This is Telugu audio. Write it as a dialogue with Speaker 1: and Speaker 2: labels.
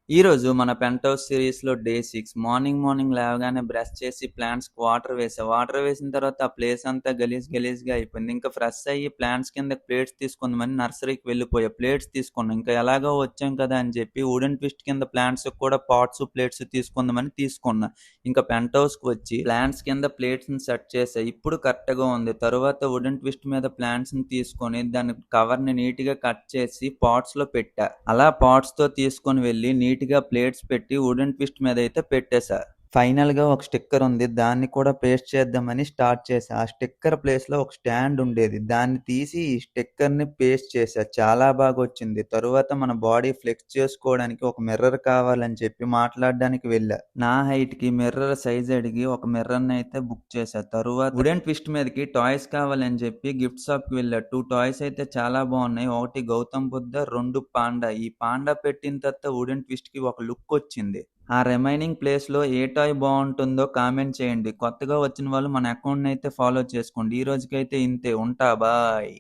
Speaker 1: ఈరోజు మన పెంట్ హౌస్ సిరీస్‌లో డే 6 మార్నింగ్ లేవగానే బ్రష్ చేసి ప్లాంట్స్‌కి వాటర్ వేసా. వాటర్ వేసిన తర్వాత ఆ ప్లేస్ అంతా గలీజ్‌గా అయిపోయింది. ఇంకా ఫ్రెష్ అయ్యి ప్లాంట్స్ కింద ప్లేట్స్ తీసుకుందామని నర్సరీకి వెళ్ళిపోయా. ప్లేట్స్ తీసుకున్నా. ఇంకా ఎలాగో వచ్చాం కదా అని చెప్పి వుడెన్ ట్విస్ట్ కింద ప్లాంట్స్‌కి కూడా పాట్స్, ప్లేట్స్ తీసుకుందామని తీసుకున్నా. ఇంకా పెంట్ హౌస్‌కి వచ్చి ప్లాంట్స్ కింద ప్లేట్స్‌ని సెట్ చేశా. ఇప్పుడు కరెక్ట్‌గా ఉంది. తరువాత వుడెన్ ట్విస్ట్ మీద ప్లాంట్స్‌ని తీసుకొని దాని కవర్‌ని నీట్‌గా కట్ చేసి పాట్స్‌లో పెట్టా. అలా పాట్స్‌తో తీసుకొని వెళ్ళి నీట్‌గా ప్లేట్స్ పెట్టి వుడెన్ ట్విస్ట్ మీదైతే పెట్టేశా. ఫైనల్‌గా ఒక స్టిక్కర్ ఉంది. దాన్ని కూడా పేస్ట్ చేద్దామని స్టార్ట్ చేశా. ఆ స్టిక్కర్ ప్లేస్‌లో ఒక స్టాండ్ ఉండేది. దాన్ని తీసి ఈ స్టిక్కర్‌ని పేస్ట్ చేశా. చాలా బాగొచ్చింది. తరువాత మన బాడీ ఫ్లెక్స్ చేసుకోవడానికి ఒక మిర్రర్ కావాలని చెప్పి మాట్లాడడానికి వెళ్ళా. నా హైట్‌కి మిర్రర్ సైజ్ అడిగి ఒక మిర్రర్‌నైతే బుక్ చేశా. తరువాత వుడెన్ ట్విస్ట్ మీదకి టాయ్స్ కావాలని చెప్పి గిఫ్ట్ షాప్‌కి వెళ్ళా. 2 టాయ్స్ అయితే చాలా బాగున్నాయి. ఒకటి గౌతమ్ బుద్ధ, 2 పాండా. ఈ పాండా పెట్టిన తర్వాత వుడెన్ ట్విస్ట్‌కి ఒక లుక్ వచ్చింది. ఆ రిమైనింగ్ ప్లేస్‌లో ఏ టాయ్ బావుంటుందో కామెంట్ చేయండి. కొత్తగా వచ్చిన వాళ్ళు మన అకౌంట్‌నైతే ఫాలో చేసుకోండి. ఈ రోజుకైతే ఇంతే. ఉంటా. బాయ్.